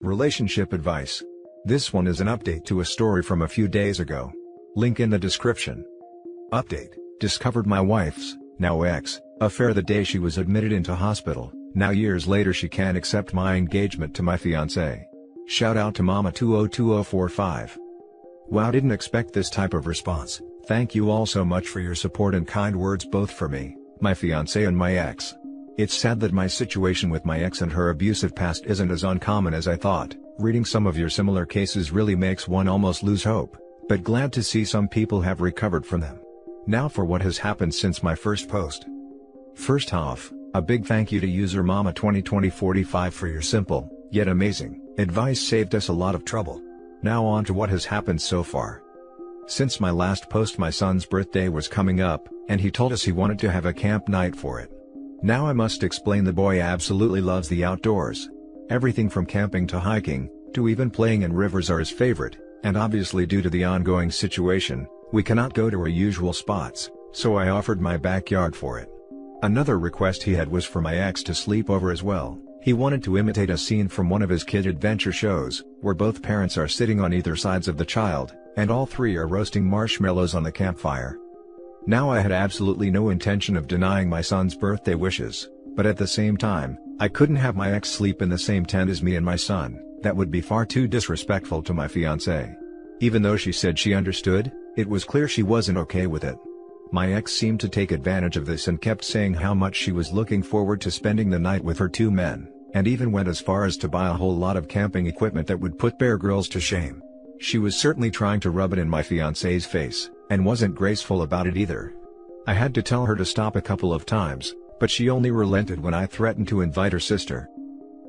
Relationship advice. This one is an update to a story from a few days ago. Link in the description. Update: discovered my wife's, now ex, affair the day she was admitted into hospital. Now years later she can't accept my engagement to my fiancé. Shout out to Mama 202045. Wow, didn't expect this type of response. Thank you all so much for your support and kind words, both for me, my fiancé and my ex. It's sad that my situation with my ex and her abusive past isn't as uncommon as I thought. Reading some of your similar cases really makes one almost lose hope, but glad to see some people have recovered from them. Now for what has happened since my first post. First off, a big thank you to user Mama 202045 for your simple, yet amazing, advice. Saved us a lot of trouble. Now on to what has happened so far. Since my last post, my son's birthday was coming up, and he told us he wanted to have a camp night for it. Now I must explain, the boy absolutely loves the outdoors. Everything from camping to hiking, to even playing in rivers are his favorite, and obviously due to the ongoing situation, we cannot go to our usual spots, so I offered my backyard for it. Another request he had was for my ex to sleep over as well. He wanted to imitate a scene from one of his kid adventure shows, where both parents are sitting on either sides of the child, and all three are roasting marshmallows on the campfire. Now I had absolutely no intention of denying my son's birthday wishes, but at the same time, I couldn't have my ex sleep in the same tent as me and my son. That would be far too disrespectful to my fiancé. Even though she said she understood, it was clear she wasn't okay with it. My ex seemed to take advantage of this and kept saying how much she was looking forward to spending the night with her two men, and even went as far as to buy a whole lot of camping equipment that would put Bear Grylls to shame. She was certainly trying to rub it in my fiancé's face, and wasn't graceful about it either. I had to tell her to stop a couple of times, but she only relented when I threatened to invite her sister.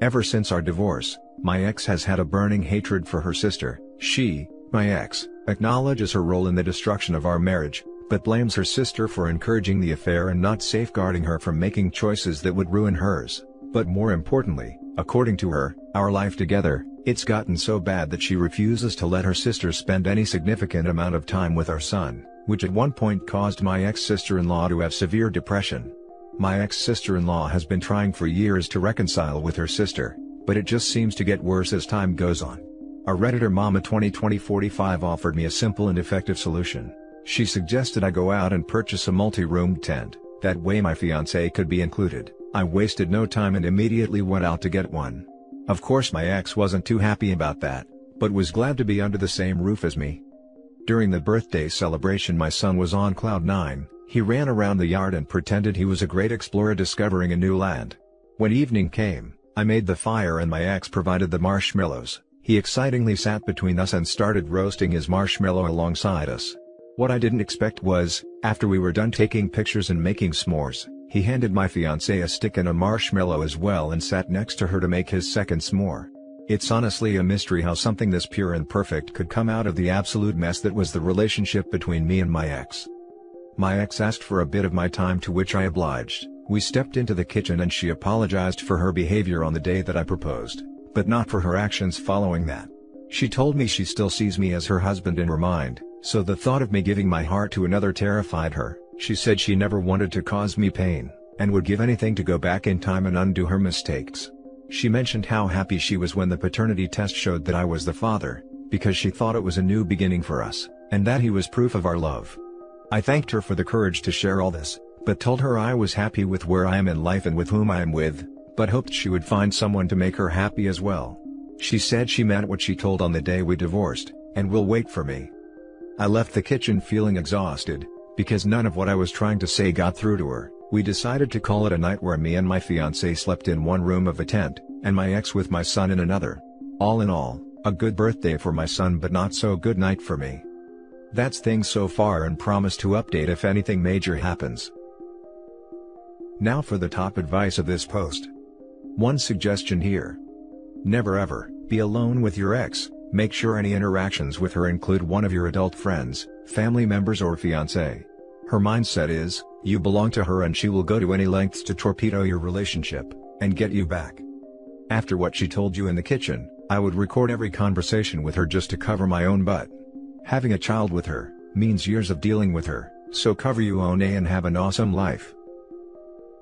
Ever since our divorce, my ex has had a burning hatred for her sister. She, my ex, acknowledges her role in the destruction of our marriage, but blames her sister for encouraging the affair and not safeguarding her from making choices that would ruin hers. But more importantly, according to her, our life together, it's gotten so bad that she refuses to let her sister spend any significant amount of time with our son, which at one point caused my ex-sister-in-law to have severe depression. My ex-sister-in-law has been trying for years to reconcile with her sister, but it just seems to get worse as time goes on. A Redditor Mama 202045 offered me a simple and effective solution. She suggested I go out and purchase a multi-roomed tent, that way my fiancé could be included. I wasted no time and immediately went out to get one. Of course my ex wasn't too happy about that, but was glad to be under the same roof as me. During the birthday celebration my son was on cloud 9, he ran around the yard and pretended he was a great explorer discovering a new land. When evening came, I made the fire and my ex provided the marshmallows. He excitingly sat between us and started roasting his marshmallow alongside us. What I didn't expect was, after we were done taking pictures and making s'mores, he handed my fiancée a stick and a marshmallow as well and sat next to her to make his second s'more. It's honestly a mystery how something this pure and perfect could come out of the absolute mess that was the relationship between me and my ex. My ex asked for a bit of my time, to which I obliged. We stepped into the kitchen and she apologized for her behavior on the day that I proposed, but not for her actions following that. She told me she still sees me as her husband in her mind, so the thought of me giving my heart to another terrified her. She said she never wanted to cause me pain, and would give anything to go back in time and undo her mistakes. She mentioned how happy she was when the paternity test showed that I was the father, because she thought it was a new beginning for us, and that he was proof of our love. I thanked her for the courage to share all this, but told her I was happy with where I am in life and with whom I am with, but hoped she would find someone to make her happy as well. She said she meant what she told on the day we divorced, and will wait for me. I left the kitchen feeling exhausted, because none of what I was trying to say got through to her. We decided to call it a night, where me and my fiancé slept in one room of a tent, and my ex with my son in another. All in all, a good birthday for my son, but not so good night for me. That's things so far, and promise to update if anything major happens. Now for the top advice of this post. One suggestion here. Never ever be alone with your ex. Make sure any interactions with her include one of your adult friends, family members or fiancé. Her mindset is, you belong to her and she will go to any lengths to torpedo your relationship, and get you back. After what she told you in the kitchen, I would record every conversation with her just to cover my own butt. Having a child with her means years of dealing with her, so cover your own A and have an awesome life.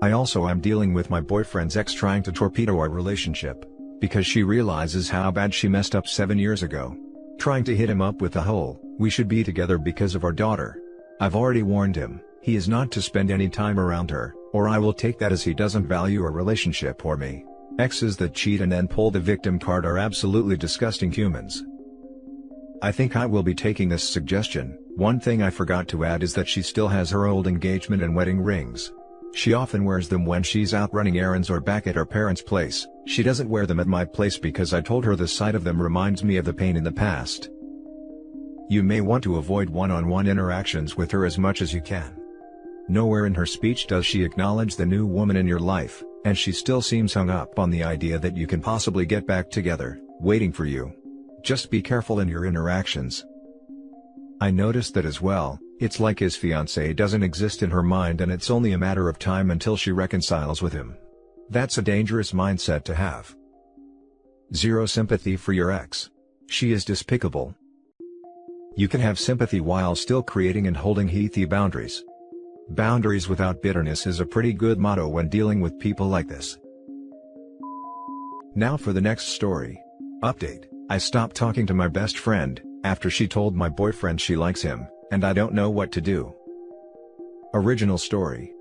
I also am dealing with my boyfriend's ex trying to torpedo our relationship. because she realizes how bad she messed up 7 years ago. Trying to hit him up with the whole, "we should be together because of our daughter." I've already warned him, he is not to spend any time around her, or I will take that as he doesn't value a relationship or me. Exes that cheat and then pull the victim card are absolutely disgusting humans. I think I will be taking this suggestion. One thing I forgot to add is that she still has her old engagement and wedding rings. She often wears them when she's out running errands or back at her parents' place. She doesn't wear them at my place because I told her the sight of them reminds me of the pain in the past. You may want to avoid one-on-one interactions with her as much as you can. Nowhere in her speech does she acknowledge the new woman in your life, and she still seems hung up on the idea that you can possibly get back together, waiting for you. Just be careful in your interactions. I noticed that as well. It's like his fiancée doesn't exist in her mind and it's only a matter of time until she reconciles with him. That's a dangerous mindset to have. Zero sympathy for your ex. She is despicable. You can have sympathy while still creating and holding healthy boundaries. Boundaries without bitterness is a pretty good motto when dealing with people like this. Now for the next story. Update: I stopped talking to my best friend after she told my boyfriend she likes him, and I don't know what to do. Original story.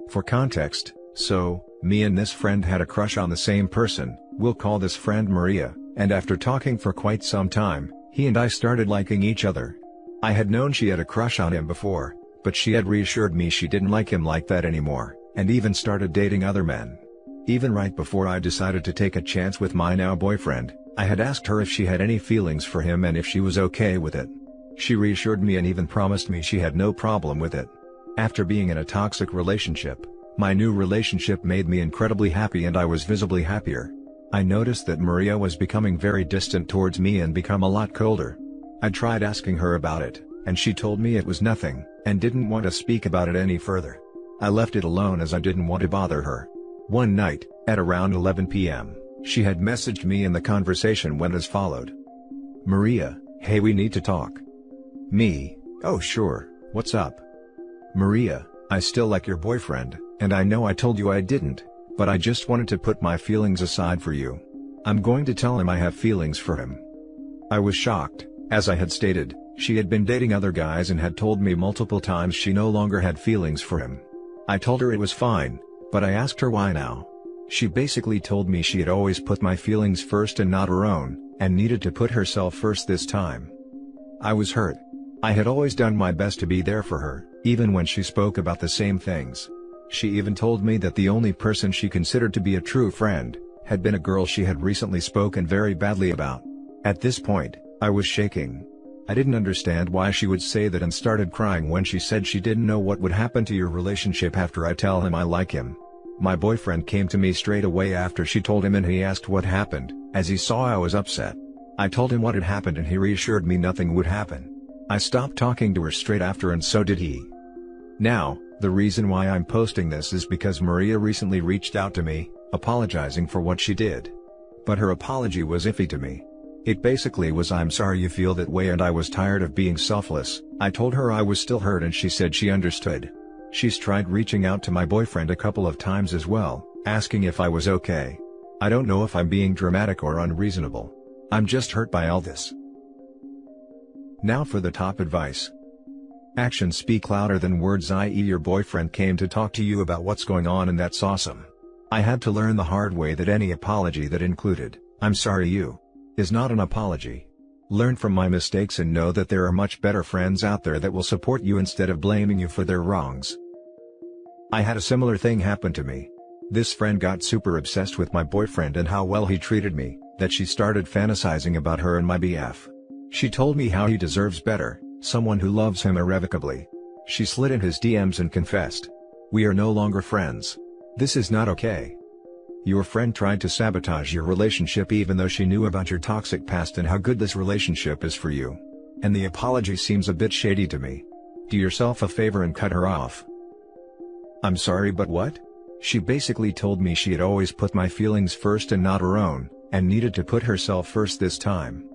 For context, so, me and this friend had a crush on the same person, we'll call this friend Maria, and after talking for quite some time, he and I started liking each other. I had known she had a crush on him before, but she had reassured me she didn't like him like that anymore, and even started dating other men. Even right before I decided to take a chance with my now boyfriend, I had asked her if she had any feelings for him and if she was okay with it. She reassured me and even promised me she had no problem with it. After being in a toxic relationship, my new relationship made me incredibly happy and I was visibly happier. I noticed that Maria was becoming very distant towards me and become a lot colder. I tried asking her about it, and she told me it was nothing, and didn't want to speak about it any further. I left it alone as I didn't want to bother her. One night, at around 11 p.m., she had messaged me and the conversation went as followed. Maria, hey, we need to talk. Me, oh sure, what's up? Maria, I still like your boyfriend, and I know I told you I didn't, but I just wanted to put my feelings aside for you. I'm going to tell him I have feelings for him. I was shocked. As I had stated, she had been dating other guys and had told me multiple times she no longer had feelings for him. I told her it was fine, but I asked her why now. She basically told me she had always put my feelings first and not her own, and needed to put herself first this time. I was hurt. I had always done my best to be there for her, even when she spoke about the same things. She even told me that the only person she considered to be a true friend had been a girl she had recently spoken very badly about. At this point, I was shaking. I didn't understand why she would say that and started crying when she said she didn't know what would happen to your relationship after I tell him I like him. My boyfriend came to me straight away after she told him and he asked what happened, as he saw I was upset. I told him what had happened and he reassured me nothing would happen. I stopped talking to her straight after and so did he. Now, the reason why I'm posting this is because Maria recently reached out to me, apologizing for what she did. But her apology was iffy to me. It basically was, "I'm sorry you feel that way and I was tired of being selfless." I told her I was still hurt and she said she understood. She's tried reaching out to my boyfriend a couple of times as well, asking if I was okay. I don't know if I'm being dramatic or unreasonable. I'm just hurt by all this. Now for the top advice. Actions speak louder than words, i.e. your boyfriend came to talk to you about what's going on and that's awesome. I had to learn the hard way that any apology that included, "I'm sorry you," is not an apology. Learn from my mistakes and know that there are much better friends out there that will support you instead of blaming you for their wrongs. I had a similar thing happen to me. This friend got super obsessed with my boyfriend and how well he treated me, that she started fantasizing about her and my BF. She told me how he deserves better, someone who loves him irrevocably. She slid in his DMs and confessed. We are no longer friends. This is not okay. Your friend tried to sabotage your relationship even though she knew about your toxic past and how good this relationship is for you. And the apology seems a bit shady to me. Do yourself a favor and cut her off. I'm sorry, but what? She basically told me she had always put my feelings first and not her own, and needed to put herself first this time.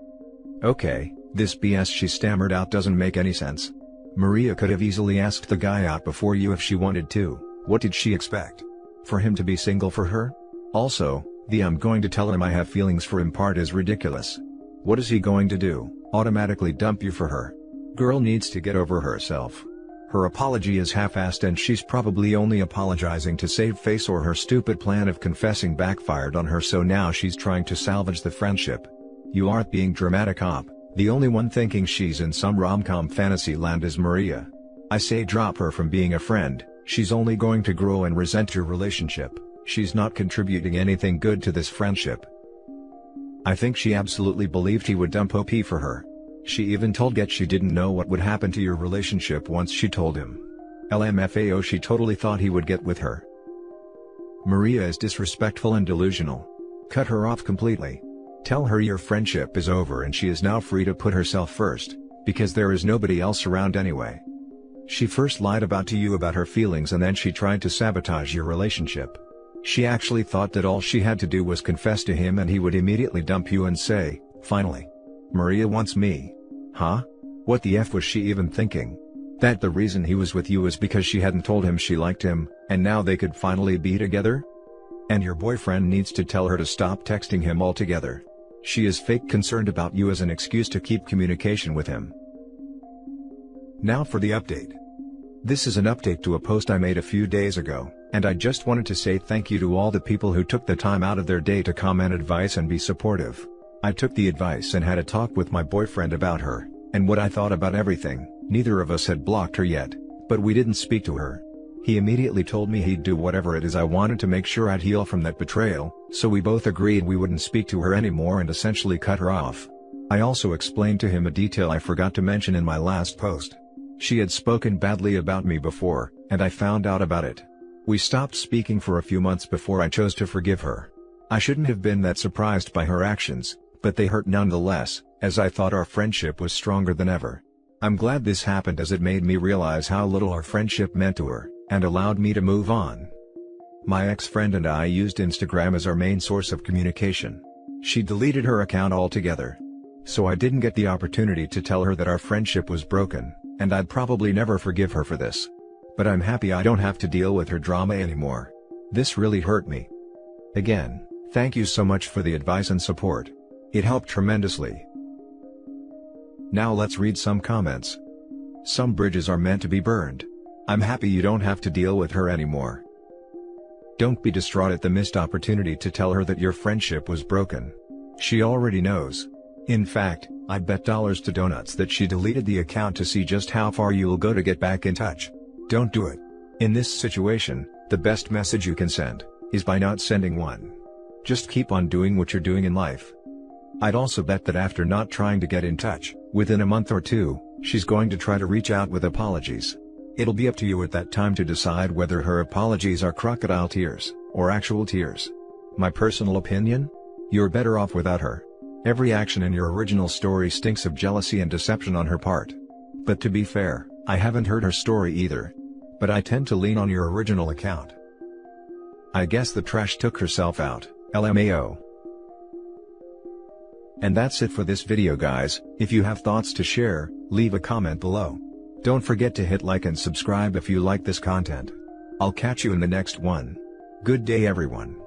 Okay, this BS she stammered out doesn't make any sense. Maria could have easily asked the guy out before you if she wanted to. What did she expect? For him to be single for her? Also, the "I'm going to tell him I have feelings for him" part is ridiculous. What is he going to do, automatically dump you for her? Girl needs to get over herself. Her apology is half-assed and she's probably only apologizing to save face, or her stupid plan of confessing backfired on her, so now she's trying to salvage the friendship. You aren't being dramatic op. The only one thinking she's in some rom-com fantasy land is Maria. I say drop her from being a friend. She's only going to grow and resent your relationship. She's not contributing anything good to this friendship. I think she absolutely believed he would dump OP for her. She even told Get she didn't know what would happen to your relationship once she told him. LMFAO, she totally thought he would get with her. Maria is disrespectful and delusional. Cut her off completely. Tell her your friendship is over and she is now free to put herself first, because there is nobody else around anyway. She first lied to you about her feelings and then she tried to sabotage your relationship. She actually thought that all she had to do was confess to him and he would immediately dump you and say, "Finally, Maria wants me." Huh? What the F was she even thinking? That the reason he was with you is because she hadn't told him she liked him, and now they could finally be together? And your boyfriend needs to tell her to stop texting him altogether. She is fake concerned about you as an excuse to keep communication with him. Now for the update. This is an update to a post I made a few days ago, and I just wanted to say thank you to all the people who took the time out of their day to comment advice and be supportive. I took the advice and had a talk with my boyfriend about her, and what I thought about everything. Neither of us had blocked her yet, but we didn't speak to her. He immediately told me he'd do whatever it is I wanted to make sure I'd heal from that betrayal, so we both agreed we wouldn't speak to her anymore and essentially cut her off. I also explained to him a detail I forgot to mention in my last post. She had spoken badly about me before, and I found out about it. We stopped speaking for a few months before I chose to forgive her. I shouldn't have been that surprised by her actions, but they hurt nonetheless, as I thought our friendship was stronger than ever. I'm glad this happened as it made me realize how little our friendship meant to her, and allowed me to move on. My ex-friend and I used Instagram as our main source of communication. She deleted her account altogether. So I didn't get the opportunity to tell her that our friendship was broken, and I'd probably never forgive her for this. But I'm happy I don't have to deal with her drama anymore. This really hurt me. Again, thank you so much for the advice and support. It helped tremendously. Now let's read some comments. Some bridges are meant to be burned. I'm happy you don't have to deal with her anymore. Don't be distraught at the missed opportunity to tell her that your friendship was broken. She already knows. In fact, I bet dollars to donuts that she deleted the account to see just how far you'll go to get back in touch. Don't do it. In this situation, the best message you can send is by not sending one. Just keep on doing what you're doing in life. I'd also bet that after not trying to get in touch, within a month or two, she's going to try to reach out with apologies. It'll be up to you at that time to decide whether her apologies are crocodile tears, or actual tears. My personal opinion? You're better off without her. Every action in your original story stinks of jealousy and deception on her part. But to be fair, I haven't heard her story either. But I tend to lean on your original account. I guess the trash took herself out, LMAO. And that's it for this video, guys. If you have thoughts to share, leave a comment below. Don't forget to hit like and subscribe if you like this content. I'll catch you in the next one. Good day everyone.